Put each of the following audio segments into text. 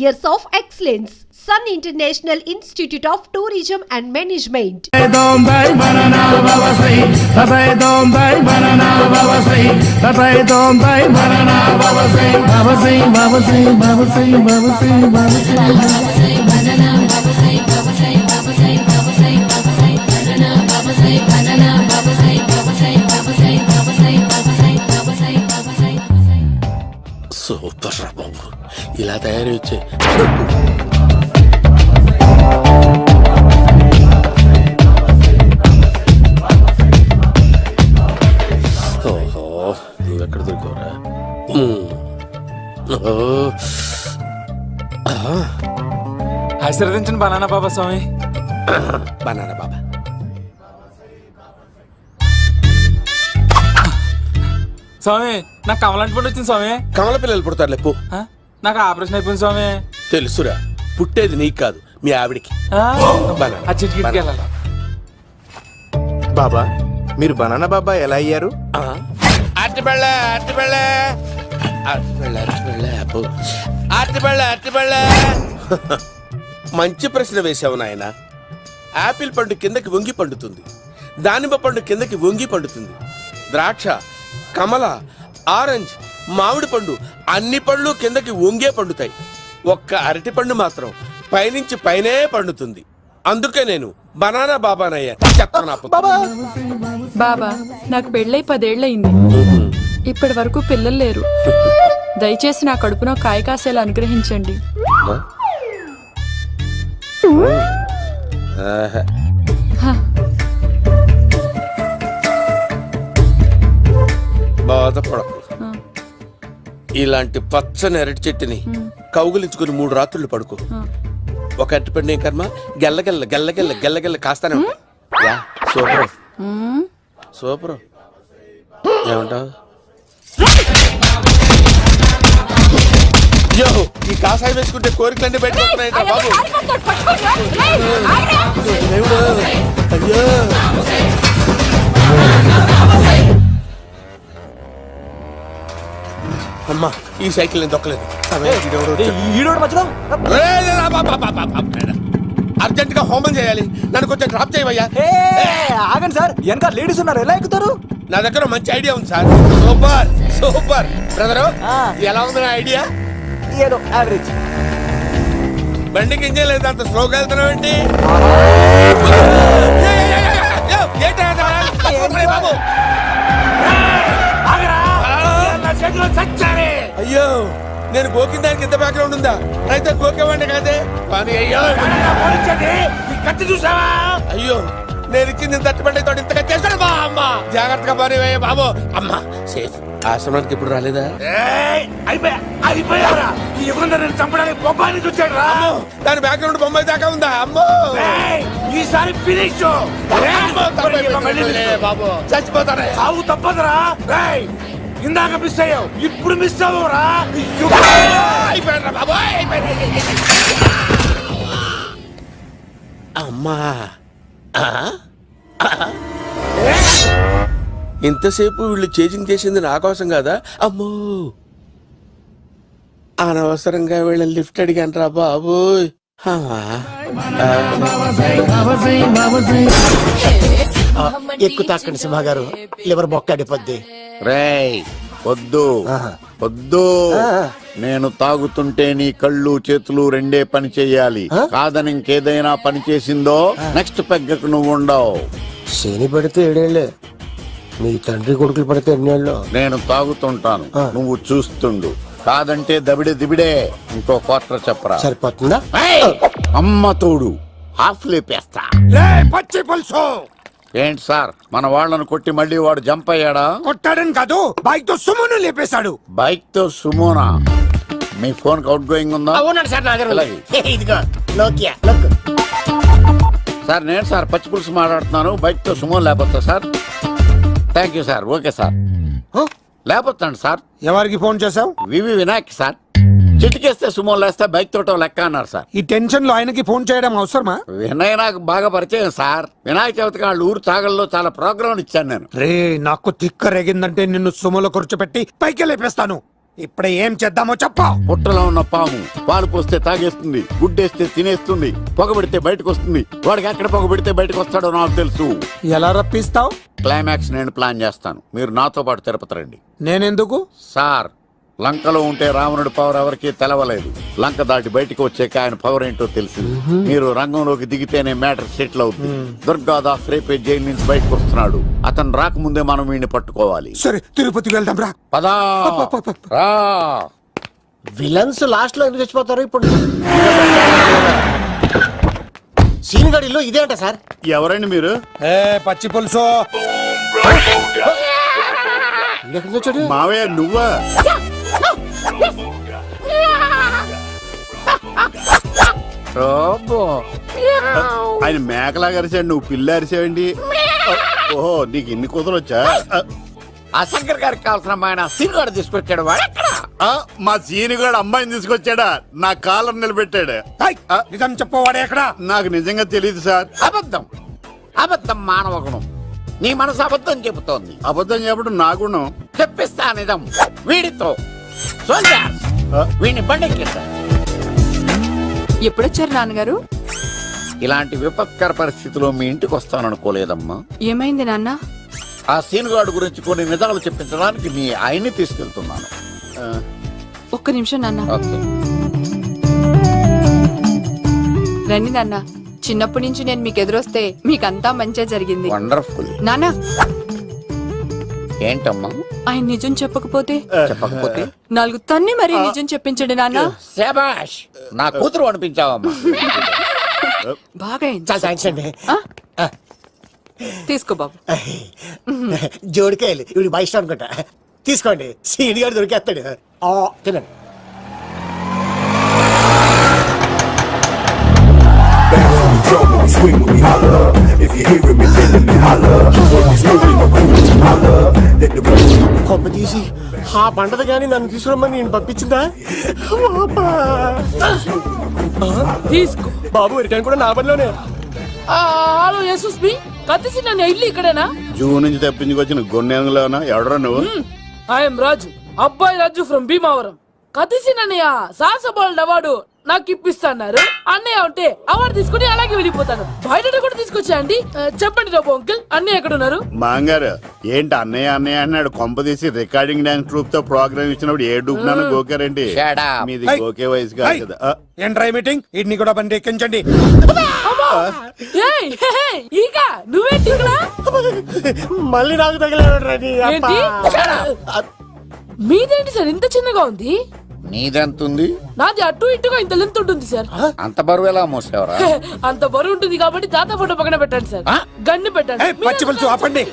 years of excellence. Sun International Institute of Tourism and Management. Super రా బాబు, ఇలా తయారు వచ్చే ఓహో, నువ్వెక్కడ దొరికావురా? ఆశీర్వదించండి బనానా బాబా స్వామి. బనానా బాబా స్వామి, నాకు కమలాంటి పండు వచ్చింది స్వామి. కమల పిల్లలు పుడతారు లేపు. నాకు ఆపరేషన్ అయిపోయింది స్వామి. తెలుసురా, పుట్టేది నీకు కాదు మీ ఆవిడికి. ఆ చిటికి వెళ్ళాలి. బాబా, మీరు బనానా బాబా ఎలా అయ్యారు? మంచి ప్రశ్న వేసావు నాయన. ఆపిల్ పండు కిందకి వంగి పండుతుంది, దానిమ్మ పండు కిందకి వంగి పండుతుంది, ద్రాక్ష, కమల, ఆరెంజ్, మామిడి పండు అన్ని పండ్లు కిందకి వంగే పండుతాయి. ఒక్క అరటి పండు మాత్రం పైనుంచి పైనే పండుతుంది. అందుకే నేను బనానా బాబానయ్యా. బాబా, నాకు పెళ్ళై 10 ఏళ్ళయింది. ఇప్పటి వరకు పిల్లలు లేరు. దయచేసి నా కడుపున కాయ కాసేలా అనుగ్రహించండి. బాధపడకు. ఇలాంటి పచ్చని అరటి చెట్టుని కౌగులించుకుని 3 రాత్రులు పడుకో. ఒక అరటి పండు ఏం కర్మ, గెల్లగెల్ల గెల్లగెల్ల గెల్లగెల్ల కాస్తానే ఉంటాయి. Super super. ఏమంటావు? యో, ఈ కాసాయి వేసుకుంటే కోరికలన్నీ బయటకొస్తున్నాయి బాబు. దేవుడు, అయ్యో. అమ్మా, ఈ సైకిల్ నేను దొక్కలేదు. అర్జెంట్ గా హోమం చేయాలి, నన్ను కొంచెం డ్రాప్ చేయవయ్యా. ఆగండి సార్, వెనక లేడీస్ ఉన్నారు, ఎలా ఎక్కుతారు? నా దగ్గర మంచి ఐడియా ఉంది సార్. Super super. బ్రదరు, ఎలా ఉంది నా ఐడియా? ఏదో యావరేజ్. బండికి ఇంజన్ లేదు, అంత స్లోగా వెళ్తున్నావు ఏంటి? బాబు అయ్యో, నేను గోకిన దానికి ఇంత బ్యాక్గ్రౌండ్ ఉందా? అయితే గోకేవాడిని కాదే. కానీ అయ్యో కత్తి చూసావా? అయ్యో, నేను ఇచ్చింది తట్టుబడి తోటి ఇంతగా చేశాడు బా. అమ్మ జాగ్రత్తగా పని వేయ బాబు. అమ్మ సేఫ్. ఆశ్రమానికి ఇప్పుడు రాలేదా? అయిపోయారా? ఈ యుగంలో నేను చంపడానికి బొమ్మాయిని చూచాడు రా. దాని బ్యాక్గ్రౌండ్ బొమ్మాయి దాకా ఉందా? అమ్మో, ఈసారి ఫినిష్. బాబు చచ్చిపోతానే. సాగు తప్పదురా. ఇందాక మిస్ అయ్యావు, ఇప్పుడు మిస్ అవ్వరా. అమ్మా, ఇంతసేపు వీళ్ళు చేజింగ్ చేసింది నా కోసం కాదా? అమ్మో, అనవసరంగా వీళ్ళని లిఫ్ట్ అడిగాను రా బాబు. ఎక్కు తాకండి సింహ గారు, లివర్ బొక్క అడిపోద్ది. రేయ్ వద్దు వద్దు, నేను తాగుతుంటే నీ కళ్ళు చేతులు రెండే పని చెయ్యాలి. కాదని ఇంకేదైనా పని చేసిందో నెక్స్ట్ పెగ్గకు నువ్వు ఉండవు. శని పడితే 7 ఏళ్లే, మీ తండ్రి కొడుకులు పడితే 8 ఏళ్ళు. నేను తాగుతుంటాను, నువ్వు చూస్తుండు. కాదంటే దబిడే దిబిడే. ఇంకో క్వార్టర్ చెప్పరా? సరిపోతుందా? అమ్మ తోడు హాఫ్ లేపేస్తా. పచ్చి పులుసు. ఏంటి సార్, మన వాళ్ళను కొట్టి మళ్ళీ వాడు జంప్ అయ్యాడా? కొట్టాడని కాదు, బైక్ తో సుమోను లేపేశాడు. బైక్ తో సుమోనా? మీ ఫోన్ అవుట్ గోయింగ్ ఉందా? సార్ నేను సార్ పచ్చి పులుసు మాట్లాడుతున్నాను. బైక్ తో సుమో లేకపోతా sir? Thank you sir. Okay sir, లేకపోతాండి సార్. ఎవరికి ఫోన్ చేసావు? V V Vinayak sir. చిటికేస్తే సుమో లేస్తే బైక్ తోటో లెక్క అన్నారు సార్. ఈ టెన్షన్ లో ఆయనకి ఫోన్ చేయడం అవసరమా? వినయ్ నాకు బాగా పరిచయం సార్. వినాయక చవితికి వాళ్ళ ఊరు చాగల్లో చాలా ప్రోగ్రాం ఇచ్చాను నేను. రే, నాకు తిక్క రేగిందంటే నిన్ను సుమోలో కూర్చోపెట్టి పైకి లేపేస్తాను. ఇప్పుడు ఏం చేద్దామో చెప్పు. పుట్టలో ఉన్న పాము పాలు పోస్తే తాగేస్తుంది, గుడ్డేస్తే తినేస్తుంది, పొగబెడితే బయటకు వస్తుంది. వాడికి ఎక్కడ పొగబెడితే బయటకు వస్తాడో నాకు తెలుసు. ఎలా రప్పిస్తావు? క్లైమాక్స్ నేను ప్లాన్ చేస్తాను, మీరు నాతో పాటు తిరుపతి రండి. నేనెందుకు? సార్, లంకలో ఉంటే రావణుడి పవర్ ఎవరికీ తెలవలేదు. లంక దాటి బయటికి వచ్చాక ఆయన పవర్ ఏంటో తెలిసింది. మీరు రంగంలోకి దిగితేనే మ్యాటర్ సెటిల్ అవుతుంది. దుర్గాదాస్ రేపే జైలు నుంచి బయటకు వస్తున్నాడు. అతను రాకముందే మనం వీడిని పట్టుకోవాలి. సరే, తిరుపతికి వెళ్దాం రా. పదా రా. విలన్స్ లాస్ట్ లో ఎందుకు చచ్చిపోతారు ఇప్పుడు? సీన్ గడిలో ఇదే అంట సార్. ఎవరండి మీరు? పచ్చి పులుసు. ఎక్కడి నుంచి వచ్చాడు? మావయ్య నువ్వా? ఆయన మేకలాగా అరిచాడు, నువ్వు పిల్ల అరిచావండి. ఓహో, నీకు ఇన్ని కూతురు వచ్చా? ఆ శంకర్ గారికి కావాల్సిన అమ్మాయి సీనుగాడు తీసుకొచ్చాడు. మా సీనుగాడు అమ్మాయిని తీసుకొచ్చాడా? నా కాలం నిలబెట్టాడు. నిజం చెప్పవాడే ఎక్కడ? నాకు నిజంగా తెలియదు సార్. అబద్ధం, అబద్ధం మానవ గుణం. నీ మనసు అబద్ధం చెబుతోంది. అబద్ధం చెప్పడం నా గుణం. చెప్పిస్తా నిజం వీడితో. సోల్జర్స్, వీడిని బండెక్కిస్తా. ఎప్పుడొచ్చారు నాన్నగారు? ఇలాంటి విపత్కర పరిస్థితిలో మీ ఇంటికి వస్తాననుకోలేదమ్మా. ఏమైంది నాన్న? ఆ సీనుగాడు గురించి కొన్ని నిజాలు చెప్పించడానికి మీ ఆయన్ని తీసుకెళ్తున్నాను. ఒక్క నిమిషం నాన్న. ఓకే. రండి నాన్న. చిన్నప్పటి నుంచి నేను మీకు ఎదురొస్తే మీకంతా మంచిగా జరిగింది. వండర్ఫుల్. నాన్న, ఏంటమ్మా? ఆయన నిజం చెప్పకపోతే చెప్పకపోతే నాలుగు తన్ని మరీ నిజం చెప్పించండి నాన్న. శభాష్, నా కూతురు అనిపించావమ్మా. బాగా అయింది. చాలా థ్యాంక్స్ అండి. తీసుకో బాబు. జోడికాయలు ఇవి బాగా ఇష్టం అనుకుంటా. తీసుకోండి, సీని గారు దొరికేస్తాడు. తినండి. Swing with me, holla. If you hearing me, feeling me, holla. When we smoking the cool, holla. Let the కొమ్మ తీసి ఆ పంటది కానీ నన్ను తీసుకురమ్మని నేను పంపించిందా? తీసుకో బాబు, రిటర్న్ కూడా నా పనిలోనే. హలో యశస్వి, కత్తిసి నన్ను ఇల్లు ఇక్కడేనా? జూ నుంచి తప్పించుకొచ్చిన గొన్నెంగులోనా? ఎవడరా నువ్వు? ఐఎమ్ రాజు, అబ్బాయి రాజు ఫ్రమ్ భీమావరం. కత్తిసి నన్నయ్య సాహసబాలుడు అవార్డు నాకు ఇప్పిస్తాన్నారు. అన్నయ్య ఉంటే అవార్డు తీసుకుని అలాగే వెళ్ళిపోతాను. బయట కూడా తీసుకొచ్చా అండి. చెప్పండి రాబు అంకుల్, అన్నయ్య ఎక్కడ ఉన్నారు? మాంగారు ఏంటి అన్నయ్య అన్నయ్య అన్నాడు? కొంప తీసి రికార్డింగ్ డాన్స్ ట్రూప్ తో ప్రోగ్రామ్ ఇచ్చినప్పుడు ఏ డూబ్నాను గోకారండి? మీది గోకే వయసు కాదు కదా. ఏంట్రై మీటింగ్? ఇడ్ని కూడా బండి ఎక్కించండి. ఈక నువ్వేంటి ఇక్కడ? మళ్ళీ నాకు తగిలాడు. ఏంటి? మీదేంటి సార్ ఇంత చిన్నగా ఉంది? నీదెంతుంది? నాది అటు ఇటుగా ఇంత లెంత్ ఉంటుంది సార్. అంత బరువు ఎలా మోసేవరా? అంత బరువు ఉంటుంది కాబట్టి తాత ఫోటో పక్కన పెట్టండి సార్. గన్ను పెట్టండి. పచ్చి పులుసు ఆపండి.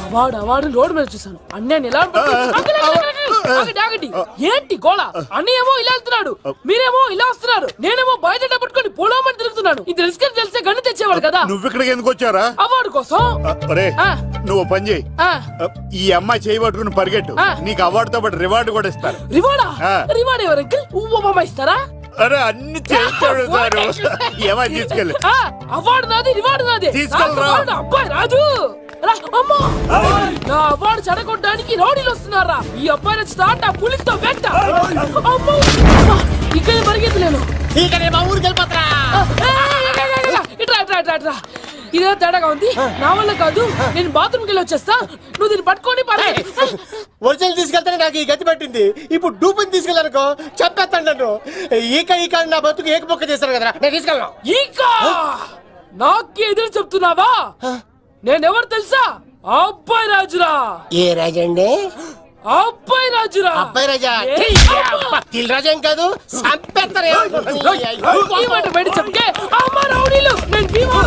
అవార్డు రోడ్డు మీద చూసాను. అన్నయ్య ఎలా ఆగండి. ఏంటి గోళ? అన్నయ్య ఏమో ఇలా వెళ్తున్నాడు, మీరేమో ఇలా వస్తున్నారు, నేనేమో బయట పట్టుకొని పోలోమని తిరుగుతున్నాను. ఇది రిస్క్ అని తెలిసే గన్ను తెచ్చేవాడు కదా. నువ్వు ఇక్కడికి ఎందుకు వచ్చారా? అవార్డు కోసం. నువ్వు పని చేయి, ఈ అమ్మాయి చేయి పట్టుకుని పరిగెట్టు. నీకు అవార్డు తో పాటు రివార్డు కూడా ఇస్తారు. రివార్డా? రివార్డ్ ఎవరు అంకుల్? ఉవ్వమ్మ ఇస్తారా? అరే అన్ని చేస్తాడు సార్. ఏమై తీసుకెళ్ళి. అవార్డు నాది, రివార్డు నాది. తీసుకెళ్ళరా. అబ్బాయి రాజు నా అవార్డు చెడగొట్టడానికి రౌడీలు వస్తున్నారా? ఈ అబ్బాయి స్టార్ట్ ఆ పులితో వెంట. ఇక్కడ పరిగెత్తలేను. ఇట్రా ఇదే తేడాగా ఉంది. నా వల్ల కాదు, నేను బాత్రూమ్కి వెళ్ళి వచ్చేస్తా. నువ్వు దీన్ని పట్టుకొని ఒరిజినల్ తీసుకెళ్తానే నాకు ఈ గతి పట్టింది. ఇప్పుడు డూపుని తీసుకెళ్ళానుకో చెప్పేస్తాను నన్ను. ఈక నా బతుకు ఏకపొక్క చేశారు కదా, నేను తీసుకెళ్ళను. ఈక నాకు ఎదురు చెప్తున్నావా? నేనెవరు తెలుసా? అబ్బాయి రాజురా. ఏ రాజండి? అబ్బాయి రాజురా. అబ్బాయి రాజా? తిల్ రాజా ఏం కాదు, సంపేస్తారు. ఈ మాట బయట చెప్తే అమ్మ రౌడీలు నేను భీమా.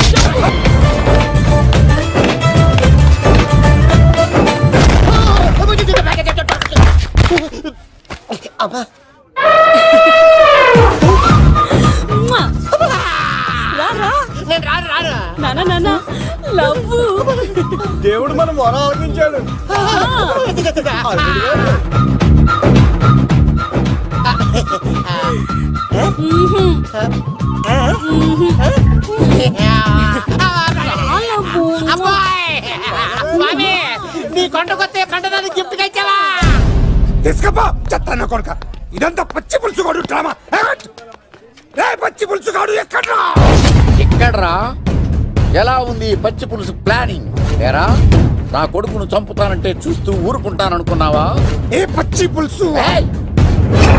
అమ్మా దేవుడు మనం మొర ఆలోచించాడు. నీ కొండకొస్తే కంటదాన్ని గిఫ్ట్ ఇచ్చావా? తీసుకపో చెత్త కొడుక ఇదంతా పచ్చి పులుసుగాడు డ్రామా రే పచ్చి పులుసుగాడు ఎక్కడ్రా ఎక్కడ్రా ఎలా ఉంది ఈ పచ్చి పులుసు ప్లానింగ్ ఏరా నా కొడుకును చంపుతానంటే చూస్తూ ఊరుకుంటాననుకున్నావా ఏ పచ్చి పులుసు ఏయ్!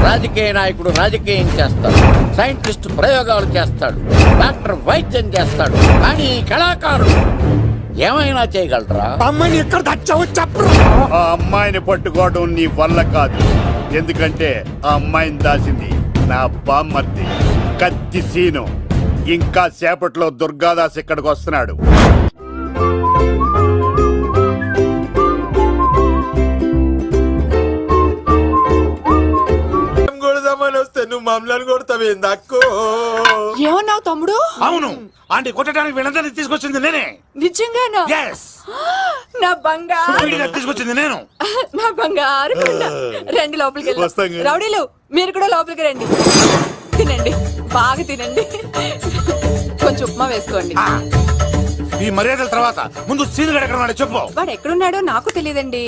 రాజకీయ నాయకుడు రాజకీయం చేస్తాడు, సైంటిస్ట్ ప్రయోగాలు చేస్తాడు, డాక్టర్ వైద్యం చేస్తాడు, కానీ కళాకారుడు ఏమైనా చేయగలరా? అమ్మాయిని ఎక్కడ తెచ్చావో చెప్పు. ఆ అమ్మాయిని పట్టుకోవడం నీ వల్ల కాదు, ఎందుకంటే ఆ అమ్మాయిని దాసింది నా బామ్మర్ది కత్తి సీను. ఇంకా సేపట్లో దుర్గాదాస్ ఇక్కడికి వస్తున్నాడు. కొడదామని వస్తే నువ్వు మమ్మల్ని కొడతావు దక్కు. ఏమన్నావు తమ్ముడు? అవును, ఆంటీ కొట్టడానికి వీళ్ళందరినీ తీసుకొచ్చింది నేనే. నిజంగానా? ఎస్, నా బంగారు తీసుకొచ్చింది నేను. నా బంగారు కొండ. రండి లోపలికి వెళ్దాం. రౌడీలు మీరు కూడా లోపలికి రండి. తినండి, బాగా తినండి. కొంచెం ఉప్మా వేసుకోండి. ఈ మర్యాదల తర్వాత ముందు సీన్ ఎక్కడ ఉన్నాడో చెప్పు. వాడు ఎక్కడున్నాడో నాకు తెలియదండి.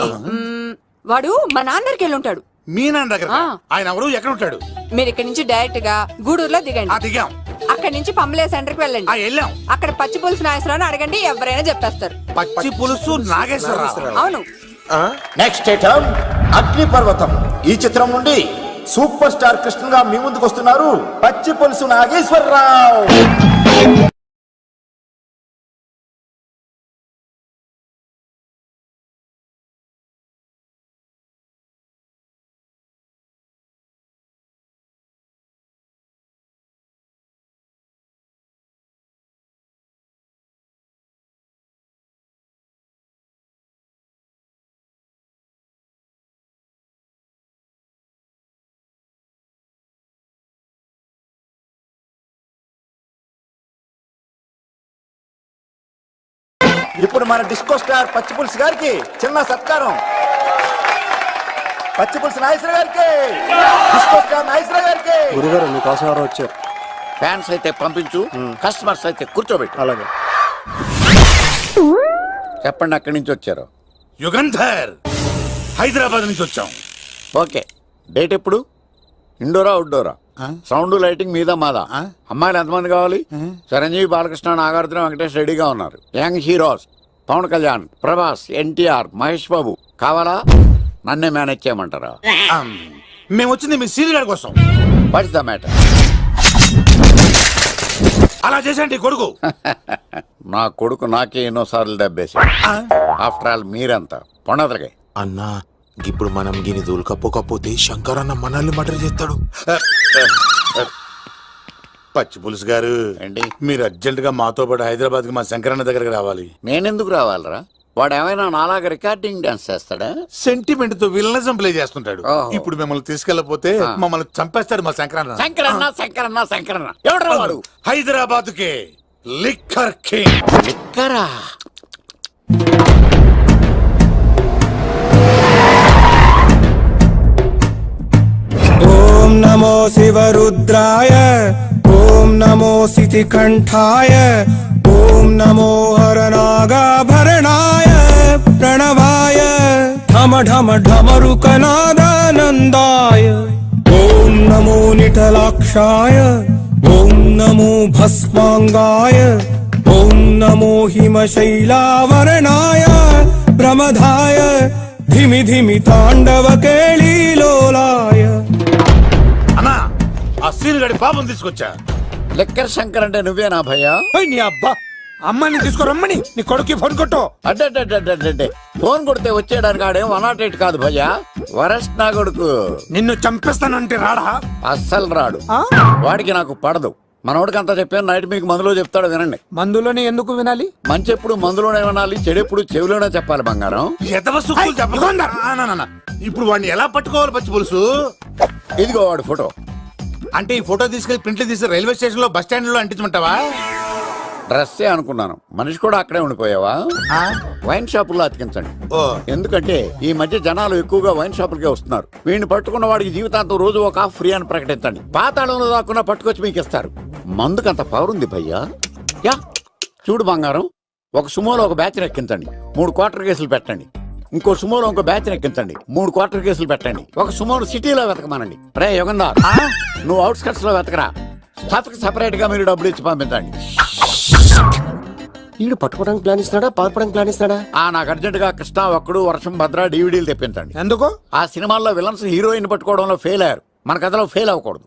వాడు మా నాన్న దగ్గరికి వెళ్ళి ఉంటాడు. మీ నాన్న దగ్గర? ఆయన ఎవరు, ఎక్కడ ఉంటాడు? మీరు ఇక్కడ నుంచి డైరెక్ట్ గా గూడూరులో దిగండి. దిగాం. అక్కడ నుంచి పంబలే సెంటర్ కి వెళ్ళండి. వెళ్ళాం. అక్కడ పచ్చి పులుసు నాగేశ్వరరావు అడగండి, ఎవరైనా చెప్పేస్తారు. పచ్చి పులుసు నాగేశ్వరరావు? అవును. నెక్స్ట్ ఐటమ్ అగ్నిపర్వతం. ఈ చిత్రం నుండి సూపర్ స్టార్ కృష్ణగా మీ ముందుకు వస్తున్నారు పచ్చి పులుసు నాగేశ్వరరావు. ఇప్పుడు మన డిస్కో స్టార్ పచ్చి పులుసు గారికి చిన్న సత్కారం. పచ్చి పులుసు నాగేశ్వర గారికి, డిస్కో స్టార్ నాగేశ్వర గారికి. గురుగారు మీకోసం ఎవరు వచ్చారు? ఫ్యాన్స్ అయితే పంపించు, కస్టమర్స్ అయితే కూర్చోబెట్టు. అలాగే. చెప్పండి, అక్కడి నుంచి వచ్చారు? యుగంధర్, హైదరాబాద్ నుంచి వచ్చాం. ఓకే, డేట్ ఎప్పుడు? ఇండోరా అవుట్డోరా? సౌండ్ లైటింగ్ మీద మాదా? అమ్మాయిలు ఎంతమంది కావాలి? చిరంజీవి, బాలకృష్ణ, నాగార్జున, వెంకటేష్ రెడీగా ఉన్నారు. యంగ్ హీరోస్ పవన్ కళ్యాణ్, ప్రభాస్, ఎన్టీఆర్, మహేష్ బాబు కావాలా? నన్నే మేనేజ్ చేయమంటారా? మేము వచ్చింది మీ సీన్ గారి కోసం. What's the matter? అలా చేసేంటి కొడుకు? నా కొడుకు నాకే ఎన్నోసార్లు దెబ్బేసి. ఆఫ్టర్ ఆల్ మీరంతా పొండదలకే. అన్నా ఇప్పుడు మనం గిని దూలకపోతే శంకర్ అన్న మనల్ని మర్డర్ చేస్తాడు. పచ్చి పులుసు గారు, ఏంటి? మీరు అర్జెంట్ గా మాతో పాటు హైదరాబాద్ కి మా శంకరన్న దగ్గరకు రావాలి. నేనెందుకు రావాలరా? వాడు ఏమైనా నాలాగా రికార్డింగ్ డాన్స్ చేస్తాడా? సెంటిమెంట్ తో విలనిజం ప్లే చేస్తుంటాడు. ఓహో. ఇప్పుడు మిమ్మల్ని తీసుకెళ్లపోతే మమ్మల్ని చంపేస్తాడు మా శంకరన్న. శంకరన్న శంకరన్న శంకరన్న ఎవడరా వాడు? హైదరాబాద్ కే లిక్కర్ కింగ్. లిక్కరా? ఓం నమో శివరుద్రాయ, ఓం నమో సితికంఠాయ, ఓం నమో హరనాగాభరణాయ ప్రణవాయ ఢమ ఢమ ఢమరుకనాదానందాయ. ఓం నమో నిటలాక్షాయ, ఓం నమో భస్మాంగాయ, ఓం నమో హిమశైలావరణాయ ప్రమదాయ ధిమి ధిమి తాండవ కేళీలోలాయ. అన్నా, ఆ సీన్ గడి పాపం తీసుకొచ్చా. లిక్కర్ శంకర్ అంటే నువ్వేనా భయ్యా? నీ అబ్బా, అమ్మాయిని తీసుకురమ్మని నీ కొడుకు ఫోన్ కొట్టు. అడ్డే ఫోన్ కొడితే వచ్చేయడానికి ఆడేం 108 కాదు భయ్యా, వరస్ట్ నా కొడుకు. నిన్ను చంపేస్తానంటే రాడా? అస్సలు రాడు. వాడికి నాకు పడదు. మనోడికి అంతా చెప్పాను, నైట్ మీకు మందులో చెప్తాడు వినండి. మందులోనే ఎందుకు వినాలి? మంచి ఎప్పుడు మందులోనే వినాలి, చెడు ఎప్పుడు చెవిలోనే చెప్పాలి బంగారం. ఎదవ సుక్కులు చెప్పకుండా. ఇప్పుడు వాడిని ఎలా పట్టుకోవాలి పచ్చి పులుసు? ఇదిగో వాడు ఫోటో. అంటే ఈ ఫోటో తీసుకెళ్లి ప్రింట్లు తీసి రైల్వే స్టేషన్ లో బస్ స్టాండ్ లో అంటించమంటావా? డ్రెస్సే అనుకున్నాను, మనిషి కూడా అక్కడే ఉండిపోయావా? వైన్ షాపుల్లో అతికించండి. ఎందుకంటే ఈ మధ్య జనాలు ఎక్కువగా వైన్ షాపులకే వస్తున్నారు. వీడిని పట్టుకున్న వాడికి జీవితాంతం రోజు ఒక ఆఫ్ ఫ్రీ అని ప్రకటించండి. పాతాళంలో దాక్కున్నా పట్టుకొచ్చి మీకు ఇస్తారు. మందుకంత పవర్ ఉంది భయ్యా. యా చూడు బంగారం, ఒక సుమోలో ఒక బ్యాచ్ ఎక్కించండి, 3 క్వార్టర్ కేసులు పెట్టండి. ఇంకో సుమోలో ఇంకో బ్యాచ్ ఎక్కించండి. 3 క్వార్టర్ కేసులు పెట్టండి. ఒక సుమోను సిటీలో వెతకమానండి. రే యుగంధర్, నువ్వు అవుట్స్కట్స్ లో వెతకరా. స్టాఫ్ కి సెపరేట్ గా మీరు డబ్బులు ఇచ్చి పంపించండి. వీడు పట్టుకోవడానికి ప్లాన్ ఇస్తున్నాడా, పాల్పడానికి ప్లాన్ ఇస్తున్నాడా? నాకు అర్జెంట్ గా కృష్ణ ఒక్కడు, వర్షం భద్ర డివిడీలు తెప్పించండి. ఎందుకు? ఆ సినిమాల్లో విలన్స్ హీరోయిన్ పట్టుకోవడంలో ఫెయిల్ అయ్యారు. మన కథలో ఫెయిల్ అవ్వకూడదు.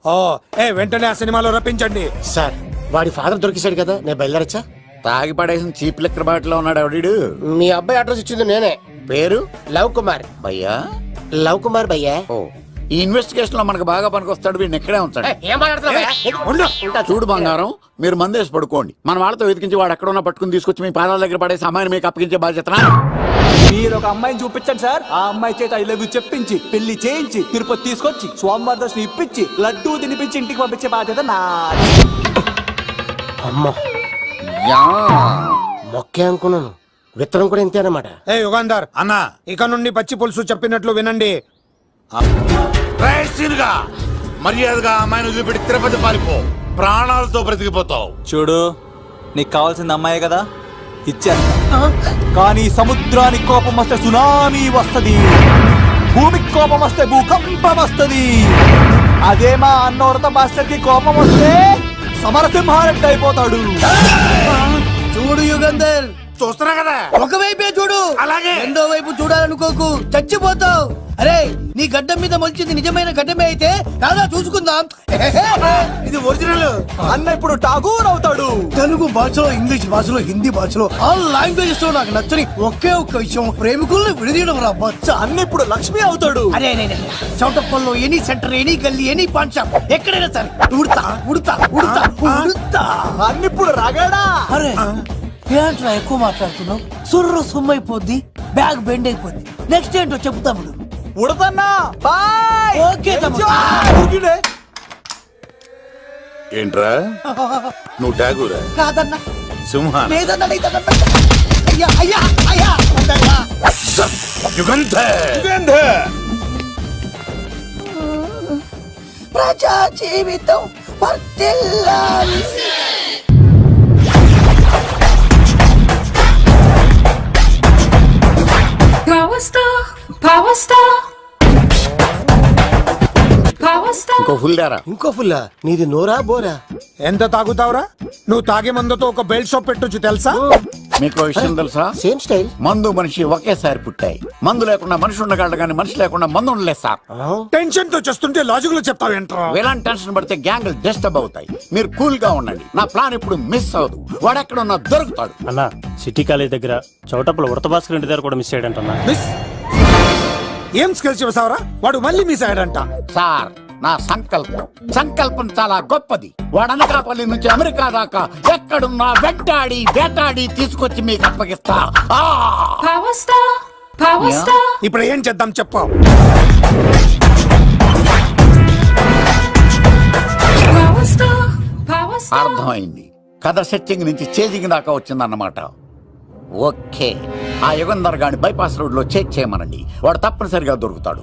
వెంటనే ఆ సినిమాలో రప్పించండి. సార్, వాడి ఫాదర్ దొరికేశాడు కదా, నేను బయలుదేరచ్చా? తాగి పడేసిన చీప్ లెక్కర్ బాటిలో ఉన్నాడు ఎవడీడు. మీ అబ్బాయి అడ్రస్ ఇచ్చింది నేనే. పేరు లవ్ కుమార్. భయ్యా? లవ్ కుమార్ భయ్యా. ఓ, ఈ ఇన్వెస్టిగేషన్ లో మనకు బాగా పనికొస్తాడు. వీడిని ఇక్కడే ఉంచండి. ఏం మాట్లాడుతున్నా? చూడు బంగారం, మీరు మందేసి పడుకోండి. మన వాళ్ళతో వెతికించి వాడు ఎక్కడ ఉన్నా పట్టుకుని తీసుకొచ్చి మీ పాదాల దగ్గర పడేసి అమ్మాయిని మీకు అప్పగించే బాధ్యత. మీరు ఒక అమ్మాయిని చూపించండి సార్. ఆ అమ్మాయి చేత ఐ లవ్ యూ చెప్పించి పెళ్లి చేయించి తిరుపతి తీసుకొచ్చి స్వామివారి దర్శనం ఇప్పించి లడ్డూ తినిపించి ఇంటికి పంపించే బాధ్యత నాది. అమ్మా, మొక్కే అనుకున్నాను. విత్తనం కూడా ఇంతే అన్నమాట. యుగంధర్ అన్న, ఇక నుండి పచ్చి పులుసు చెప్పినట్లు వినండి. మర్యాదగా అమ్మాయిని వదిలిపెట్టి తిరుపతి పారిపో. ప్రాణాలతో బ్రతికిపోతావు. చూడు, నీకు కావాల్సింది అమ్మాయి కదా, ఇచ్చేస్తా. కానీ సముద్రానికి కోపం వస్తే సునామీ వస్తది, భూమికి కోపం వస్తే భూకంపం వస్తది. అదే మా అన్నవరత మాస్టర్ కి కోపం వస్తే సమరసింహారెడ్డి అయిపోతాడు. చూడు యుగంధర్, చూస్తున్నా కదా, ఒకవైపే చూడు, అలాగే రెండో వైపు చూడాలనుకోకు, చచ్చిపోతావు. అరే, నీ గడ్డం మీద మొలిచింది నిజమైన గడ్డమే అయితే కాదా చూసుకుందాం. ఇది ఒరిజినల్. అన్న ఇప్పుడు ఠాగూర్ అవుతాడు. తెలుగు భాషలో, ఇంగ్లీష్ భాషలో, హిందీ భాషలో ఆల్ లాంగ్వేజెస్ లో నాకు నచ్చని ఒకే ఒక్క విషయం, ప్రేమికుల్ని విడదీయడం రా బచ్చ. అన్న ఇప్పుడు లక్ష్మి అవుతాడు. అరే చౌటప్పల్లో ఎనీ సెంటర్, ఎనీ గల్లీ, ఎనీ పాన్ షాప్, ఎక్కడైనా సరే ఉడతా ఉడతా ఉడతా ఉడతా. అన్న ఇప్పుడు రాగాడా. అరే ఏంట్రా ఎక్కువ మాట్లాడుతున్నావు? సుర్రు సుమ్మైపోద్ది, బ్యాగ్ బెండ్ అయిపోద్ది. నెక్స్ట్ ఏంటో చెప్తాము. ఉడతన్నా బాయ్. ఓకే ఏంట్రా నువ్వు ఠాగూరా? కాదన్నా, సింహాన్? లేదన్నా, లేదన్నా. అయ్యా అయ్యా అయ్యా వద్దయ్యా. యుగంధర్! ప్రజా జీవితం వర్ధిల్లాలి. ఇంకో ఫుల్ దారా. ఇంకో ఫుల్లా? నీది నోరా బోరా? ఎంత తాగుతావురా? నువ్వు తాగే మందుతో ఒక బెల్ట్ షాప్ పెట్టొచ్చు తెలుసా? మీకు విషయం తెలుసా? Same style. మందు మనిషి ఒకేసారి పుట్టాయి. మందు లేకుండా మనిషి ఉండగలడు కానీ మనిషి లేకుండా మందు ఉండలేదు సార్. టెన్షన్ తో చేస్తుంటే లాజిక్ లో చెప్తావేంట్రా? ఎలాంటి టెన్షన్ పడితే గ్యాంగ్లు డిస్టర్బ్ అవుతాయి. మీరు కూల్ గా ఉండండి. నా ప్లాన్ ఇప్పుడు మిస్ అవ్వదు. వాడెక్కడ ఉన్నా దొరుకుతాడు. అన్నా, సిటీ కాలేజ్ దగ్గర చౌటప్పుల ఉడత భాస్కర్ ఇంటి దగ్గర కూడా మిస్ అయ్యాడంటన్నా. మిస్ ఏం స్కిల్స్ చూసావరా? వాడు మళ్ళీ మిస్ అయ్యాడంట. సార్, నా సంకల్పం చాలా గొప్పది. వాడు అనకాపల్లి నుంచి అమెరికా దాకా ఎక్కడున్నా వెంటాడి వేటాడి తీసుకొచ్చి మీకు అప్పగిస్తా. ఇప్పుడు ఏం చేద్దాం చెప్పు. అర్థమైంది. కథ సెట్టింగ్ నుంచి చేజింగ్ దాకా వచ్చిందన్నమాట. ఓకే, ఆ యుగంధర్ గాని బైపాస్ రోడ్ లో చెక్ చేయమనండి. వాడు తప్పనిసరిగా దొరుకుతాడు.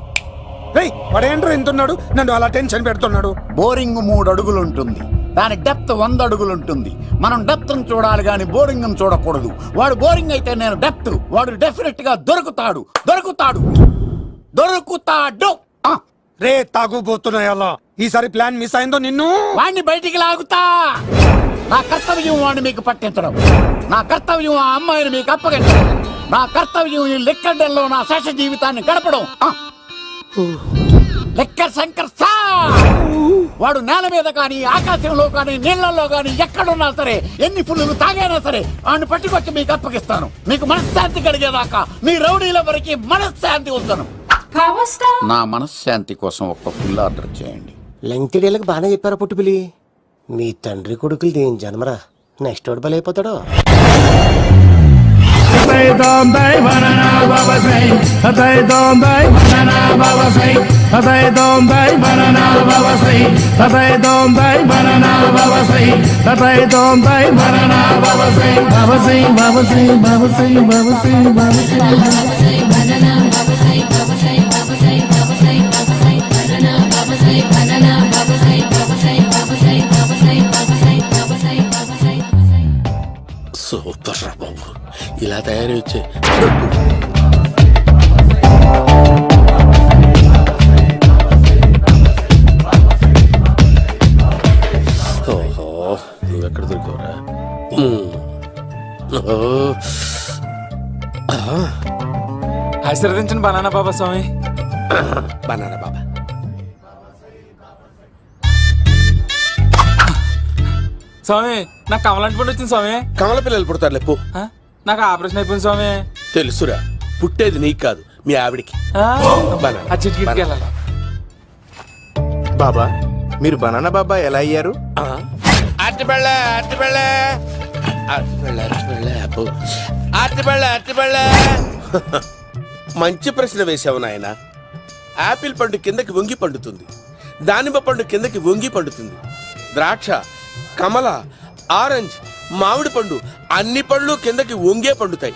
వాడేంట్రో ఇంతున్నాడు, నన్ను అలా టెన్షన్ పెడుతున్నాడు. బోరింగ్ 3 అడుగులు ఉంటుంది, దాని డెప్త్ 100 అడుగులు ఉంటుంది. మనం డెప్త్ చూడాలి గాని బోరింగ్ చూడకూడదు. వాడు బోరింగ్ అయితే నేను డెప్త్. వాడు డెఫినెట్ గా దొరుకుతాడు. రే తాగుబోతున్నాయా, ఈసారి ప్లాన్ మిస్ అయిందో నిన్ను వాడిని బయటికి లాగుతా. నా కర్తవ్యం వాడిని మీకు పట్టించడం. నా కర్తవ్యం ఆ అమ్మాయిని మీకు అప్పగించడం. నా కర్తవ్యం ఈ లెక్కడ్డల్లో నా శేష జీవితాన్ని గడపడం. లెక్కర్ శంకర్ సార్, వాడు నేల మీద కానీ ఆకాశంలో కానీ నీళ్లలో కానీ ఎక్కడున్నా సరే, ఎన్ని ఫుల్లు తాగైనా సరే వాడిని పట్టుకొచ్చి మీకు అప్పగిస్తాను. మీకు మనశ్శాంతి కలిగేదాకా మీ రౌడీల వరకు మనశ్శాంతి ఉంచను. నా మనశ్శాంతి కోసం ఒక ఫుల్ ఆర్డర్ చేయండి. లెంగ్తీడేళ్ళకి బాగానే చెప్పారా పుట్టుపిలి? మీ తండ్రి కొడుకులు దేని జన్మరా, నెక్స్ట్ వాడు బలైపోతాడో. సూపర్ రా బాబు, ఇలా తయారీ వచ్చే నువ్వెక్కడ దొరికావురా? ఆశీర్వదించండి బనానా బాబా స్వామి. బనానా బాబా. స్వామి నాకు కమలాంటి పండు వచ్చింది స్వామి. కమల పిల్లలు పుడతారు లేపు. నాకు ఆపరేషన్ అయిపోయింది స్వామి. తెలుసురా, పుట్టేది నీకు కాదు మీ ఆవిడికి. ఆ చిటికిటికి వెళ్ళాలి. బాబా మీరు బనానా బాబా ఎలా అయ్యారు? మంచి ప్రశ్న వేసావు నాయన. ఆపిల్ పండు కిందకి వంగి పండుతుంది, దానిమ్మ పండు కిందకి వంగి పండుతుంది, ద్రాక్ష, కమల, ఆరెంజ్, మామిడి పండు అన్ని పళ్ళు కిందకి వంగే పండుతాయి.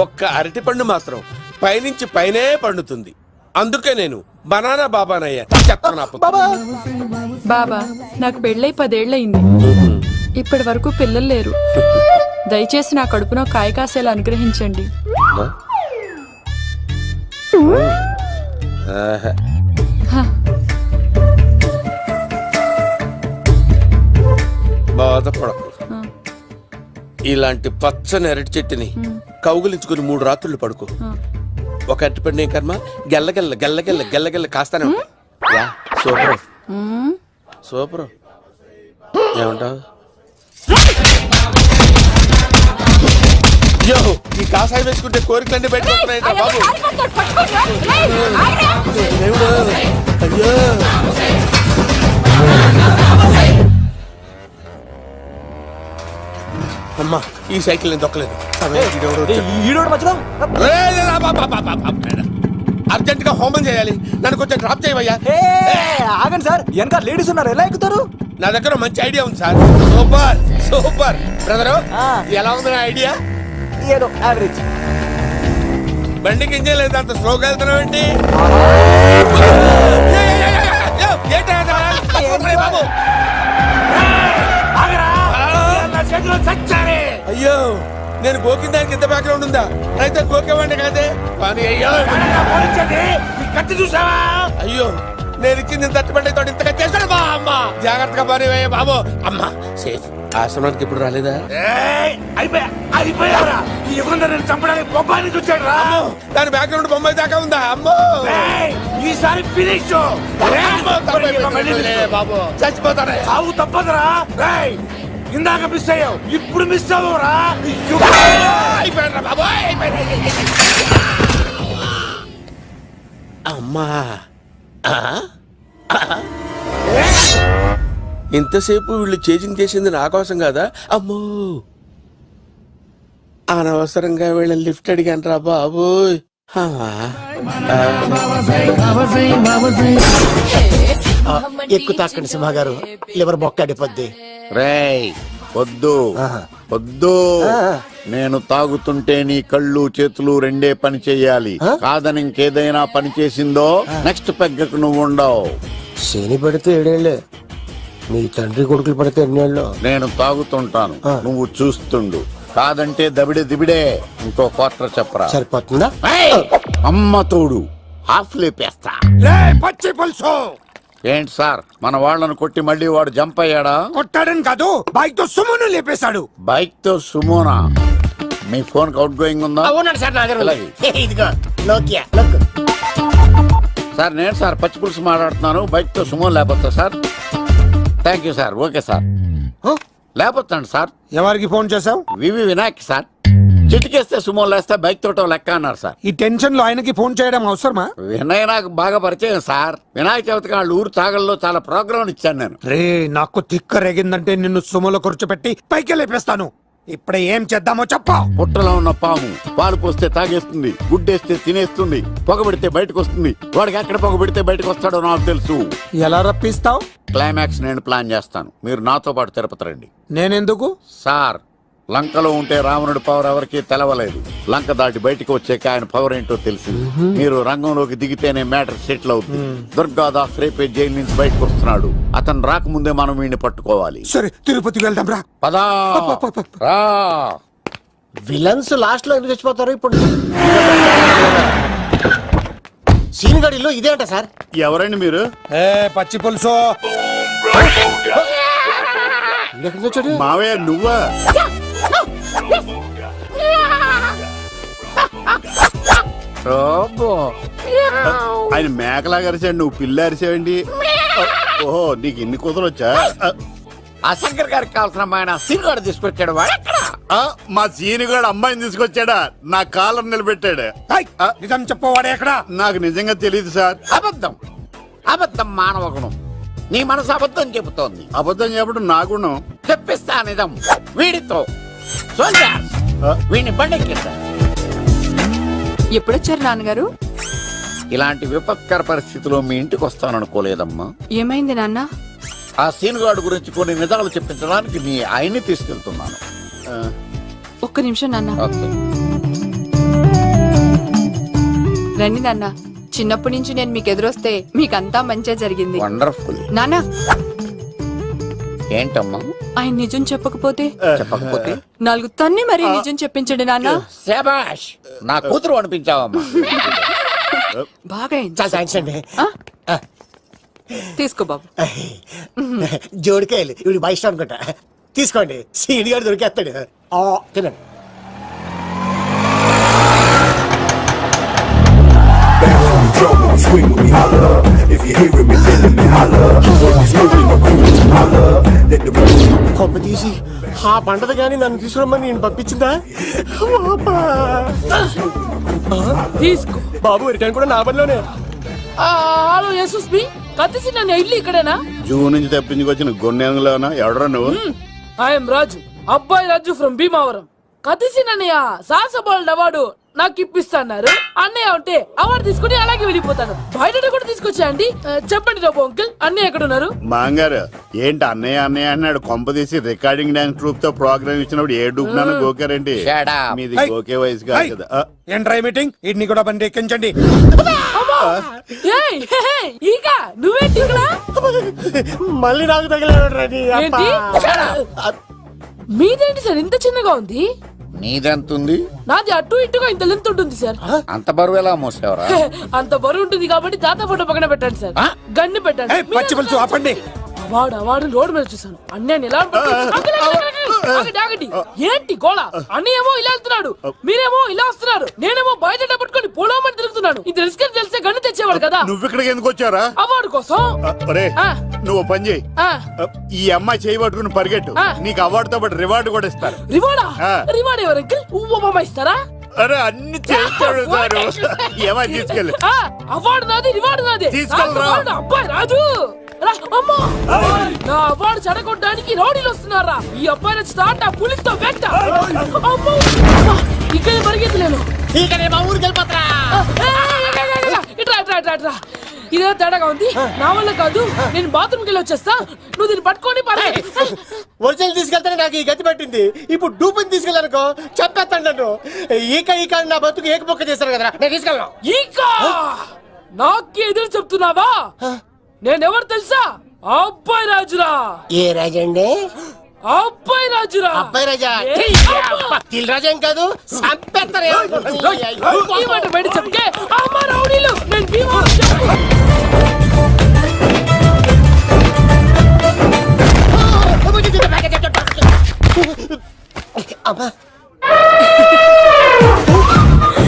ఒక్క అరటి పండు మాత్రం పైనుంచి పైనే పండుతుంది. అందుకే నేను బనానా బాబానయ్యా. చెప్తాను బాబా నాకు పెళ్ళై 10 ఏళ్ళయింది. ఇప్పటి వరకు పిల్లలు లేరు. దయచేసి నా కడుపునో కాయ కాసేలా అనుగ్రహించండి. బాధపడకు. ఇలాంటి పచ్చని అరటి చెట్టుని కౌగులించుకుని 3 రాత్రులు పడుకో. ఒక అరటి పండు ఏం కర్మ, గెల్లగెల్ల గెల్లగెల్ల గెల్లగెల్ల కాస్తానే ఉంటాయి. Yeah, super super. ఏమంటావు? యో, ఈ కాసాయి వేసుకుంటే కోరికలన్నీ బయటకొస్తున్నాయంట బాబు. అయ్యో అమ్మా, ఈ సైకిల్ నేను దొక్కలేదు. అర్జెంట్ గా హోమం చేయాలి, నన్ను కొంచెం డ్రాప్ చేయవయ్యా. ఆగండి సార్, వెనక లేడీస్ ఉన్నారు, ఎలా ఎక్కుతారు? నా దగ్గర మంచి ఐడియా ఉంది సార్. సూపర్ సూపర్ బ్రదరు, ఎలా ఉంది నా ఐడియా? ఏదో యావరేజ్. బండికి ఇంజన్ లేదు, అంత స్లోగా వెళ్తున్నావు ఏంటి? బాబు అయ్యో, నేను గోకిన దానికి ఇంత బ్యాక్గ్రౌండ్ ఉందా? అయితే గోకేవాడిని కాదే. కానీ అయ్యో కత్తి చూసావా? అయ్యో, నేను ఇచ్చింది తట్టుబడి తోడు ఇంతగా చేశాడు బా. అమ్మ జాగ్రత్తగా పని బాబు. అమ్మ సేఫ్. ఆశ్రమానికి ఇప్పుడు రాలేదా? దాని బ్యాక్గ్రౌండ్ బొమ్మాయి దాకా ఉందా? అమ్మో ఈసారి ఫినిష్ బాబు, చచ్చిపోతారా? సాగు తప్పదురా. ఇందాక మిస్ అయ్యావు, ఇప్పుడు మిస్ అవ్వరా? అమ్మా, ఇంతసేపు వీళ్ళు చేజింగ్ చేసింది నా కోసం కాదా? అమ్మో, అనవసరంగా వీళ్ళని లిఫ్ట్ అడిగాను రా బాబు. ఎక్కువ తాకండి సింహ గారు, లివర్ బొక్కడిపోద్ది. రేయ్ వద్దు వద్దు, నేను తాగుతుంటే నీ కళ్ళు చేతులు రెండే పని చెయ్యాలి. కాదని ఇంకేదైనా పని చేసిందో నెక్స్ట్ పెగ్గకు నువ్వు ఉండవు. శని పడితే 7 ఏళ్ళే, మీ తండ్రి కొడుకులు పడితే 8 ఏళ్ళు. నేను తాగుతుంటాను, నువ్వు చూస్తుండు. కాదంటే దబిడే దిబిడే. ఇంకో క్వార్టర్ చెప్పరా? సరిపోతుందా? అమ్మ తోడు, హాఫ్ లేపేస్తా. పచ్చి పులుసు. ఏంటి సార్, మన వాళ్ళను కొట్టి మళ్ళీ వాడు జంప్ అయ్యాడా? కొట్టాడని కాదు, బైక్ తో సుమోను లేపేశాడు. బైక్ తో సుమోనా? మీ ఫోన్ అవుట్ గోయింగ్ ఉందా? అవునండి సార్, నా దగ్గర అలాగే. ఇదిగో నోకియా. సార్ నేను సార్ పచ్చి పులుసు మాట్లాడుతున్నాను. బైక్ తో సుమో లేకపోతా sir? Thank you sir. Okay sir, లేకపోతాను సార్. ఎవరికి ఫోన్ చేసావు? V V Vinayak sir. చిటికేస్తే సుమో లేస్తే బైక్ తోటో లెక్క అన్నారు సార్. ఈ టెన్షన్ లో ఆయనకి ఫోన్ చేయడం అవసరమా? వినయ్ నాకు బాగా పరిచయం సార్. వినాయక చవితికి వాళ్ళ ఊరు తాగల్లో చాలా ప్రోగ్రాం ఇచ్చాను నేను. రే, నాకు తిక్క రేగిందంటే నిన్ను సుమోలో కూర్చోపెట్టి పైకి లేపేస్తాను. ఇప్పుడే ఏం చేద్దామో చెప్పా. పుట్టలో ఉన్న పాము పాలు పోస్తే తాగేస్తుంది, గుడ్డేస్తే తినేస్తుంది, పొగబెడితే బయటకు వస్తుంది. వాడికి ఎక్కడ పొగబెడితే బయటకు వస్తాడో నాకు తెలుసు. ఎలా రప్పిస్తావు? క్లైమాక్స్ నేను ప్లాన్ చేస్తాను, మీరు నాతో పాటు తిరుపతి రండి. నేనెందుకు? సార్, లంకలో ఉంటే రావణుడి పవర్ ఎవరికి తెలవలేదు. లంక దాటి బయటకు వచ్చాక ఆయన పవర్ ఏంటో తెలిసింది. మీరు రంగంలోకి దిగితేనే మ్యాటర్ సెటిల్ అవుతుంది. దుర్గాదాస్ రేపే జైలు నుంచి బయటకు వస్తున్నాడు. అతను రాకముందే మనం వీడిని పట్టుకోవాలి. సరే, తిరుపతికి వెళ్దాం రా. పదా రా. విలన్స్ లాస్ట్ లో ఎందుకు చచ్చిపోతారు? ఇప్పుడు సీన్ గడిలో ఇదే అంట సార్. ఎవరండి మీరు? పచ్చి పులుసు. ఎక్కడి నుంచి వచ్చాడు? మావయ్య నువ్వా? రాబో. ఆయన మేకలాగా అరిచాడు, నువ్వు పిల్ల అరిచావండి. ఓహో, నీకు ఇన్ని కూతురు వచ్చా? ఆ శంకర్ గారికి కావాల్సిన అమ్మాయి సీనుగాడు తీసుకొచ్చాడు. వాడు ఎక్కడ? మా సీనుగాడు అమ్మాయిని తీసుకొచ్చాడా? నా కాలర్ నిలబెట్టాడు. నిజం చెప్పవాడే ఎక్కడ? నాకు నిజంగా తెలియదు సార్. అబద్ధం. అబద్ధం మానవ గుణం. నీ మనసు అబద్ధం చెబుతోంది. అబద్ధం చెప్పడం నా గుణం. తెప్పిస్తా నిజం వీడితో. సోల్జర్స్, వీడిని బండెక్కిస్తా. ఎప్పుడొచ్చారు నాన్నగారు? ఇలాంటి విపత్కర పరిస్థితిలో మీ ఇంటికి వస్తాననుకోలేదమ్మా. ఏమైంది నాన్న? ఆ సీనుగాడు గురించి కొన్ని నిజాలు చెప్పించడానికి మీ ఆయన్ని తీసుకెళ్తున్నాను. ఒక్క నిమిషం నాన్న. ఓకే. రండి నాన్న. చిన్నప్పటి నుంచి నేను మీకు ఎదురొస్తే మీకంతా మంచిగా జరిగింది. వండర్ఫుల్. నాన్న, ఏంటమ్మా? ఆయన నిజం చెప్పకపోతే చెప్పకపోతే 4 తన్ని మరీ నిజం చెప్పించండి నాన్న. శభాష్, నా కూతురు అనిపించావమ్మా. బాగా అయింది. చాలా థ్యాంక్స్ అండి. తీసుకో బాబు. జోడికాయలు ఇవి బాగా ఇష్టం అనుకుంటా. తీసుకోండి, సీని గారు దొరికేస్తాడు. తినండి. Bounce when we drum, when we swing, when we holler. If you hearing me, feeling me, holler. When we smoking, my crew, holler. Let the rhythm కొమ్మ తీసి ఆ పంటది కానీ నన్ను తీసుకురమ్మని నేను పంపించిందా? తీసుకో. బాబు రిటర్న్ కూడా నా పనిలోనే. హలో యశస్ మీ కత్తిసి నన్ను ఇల్లు ఇక్కడేనా? జూ నుంచి తప్పించుకొచ్చిన గొన్నెంగులోనా? ఎవడరా నువ్వు? ఐఎమ్ రాజు, అబ్బాయి రాజు ఫ్రమ్ భీమావరం. కత్తిసి నన్నయ్య సాహసబోల్డ్ అవార్డు నాకు ఇప్పిస్తాన్నారు. అన్నయ్య ఉంటే అవార్డు తీసుకుని అలాగే వెళ్ళిపోతాను. బయట కూడా తీసుకొచ్చాయండి. చెప్పండి రాబు అంకుల్, అన్నయ్య ఎక్కడ ఉన్నారు? మాంగారు ఏంటి అన్నయ్య అన్నయ్య అన్నాడు? కొంప తీసి రికార్డింగ్ డాన్స్ ట్రూప్ తో ప్రోగ్రామ్ ఇచ్చినప్పుడు ఏ డూబ్నాను గోకారండి? మీది గోకే వయసు కాదు కదా. ఏంట్రై మీటింగ్? ఇడ్ని కూడా బండి ఎక్కించండి. ఈక నువ్వేంటి ఇక్కడ? మళ్ళీ నాకు తగిలాడు. ఏంటి? మీదేంటి సార్ ఇంత చిన్నగా ఉంది? నీదెంతుంది? నాది అటు ఇటుగా ఇంత లెంత్ ఉంటుంది సార్. అంత బరువు ఎలా మోసేవరా? అంత బరువు ఉంటుంది కాబట్టి తాత ఫోటో పక్కన పెట్టండి సార్. గన్ను పెట్టండి. పచ్చి పులుసు ఆపండి. వాడు రోడ్డు మీద చూసాను. అన్నయ్య ఎలా ఆగండి. ఏంటి గోళ? అన్నయ్య ఏమో ఇలా వెళ్తున్నాడు, మీరేమో ఇలా వస్తున్నారు, నేనేమో బయట పట్టుకొని పోలోమని తిరుగుతున్నాను. ఇది రిస్క్ అని తెలిస్తే గన్ను తెచ్చేవాడు కదా. నువ్వు ఇక్కడికి ఎందుకు వచ్చారా? అవార్డు కోసం. నువ్వు పని చేయి, ఈ అమ్మాయి చేయి పట్టుకుని పరిగెట్టు. నీకు అవార్డుతో పాటు రివార్డు కూడా ఇస్తారు. రివార్డా? రివార్డ్ ఎవరు అంకిల్? ఉవ్వమ్మ ఇస్తారా? అరే అన్ని చేస్తాడు సారు. ఏమని తీసుకెళ్ళి అవార్డు నాది, రివార్డు నాది. తీసుకెళ్ళరా. అబ్బాయి రాజు నా అవార్డు చెడగొట్టడానికి రౌడీలు వస్తున్నారా? ఈ అబ్బాయి నచ్చి తాట పులితో వెంట. ఇక్కడ పరిగెత్తలేను. ఇట్రా ఇదే తేడాగా ఉంది. నా వల్ల కాదు, నేను బాత్రూమ్కి వెళ్ళి వచ్చేస్తా. నువ్వు దీన్ని పట్టుకొని ఒరిజినల్ తీసుకెళ్తానే నాకు ఈ గతి పట్టింది. ఇప్పుడు డూపుని తీసుకెళ్ళానుకో చెప్పేస్తాను నన్ను. ఈక నా బతుకు ఏకపొక్క చేశారు కదా, నేను తీసుకెళ్ళను. ఈక నాకు ఎదురు చెప్తున్నావా? నేనెవరు తెలుసా? అబ్బాయి రాజురా. ఏ రాజండి? అబ్బాయి రాజురా. అబ్బాయి రాజా? రాజా ఏం కాదు, బయట చెప్తే అమ్మ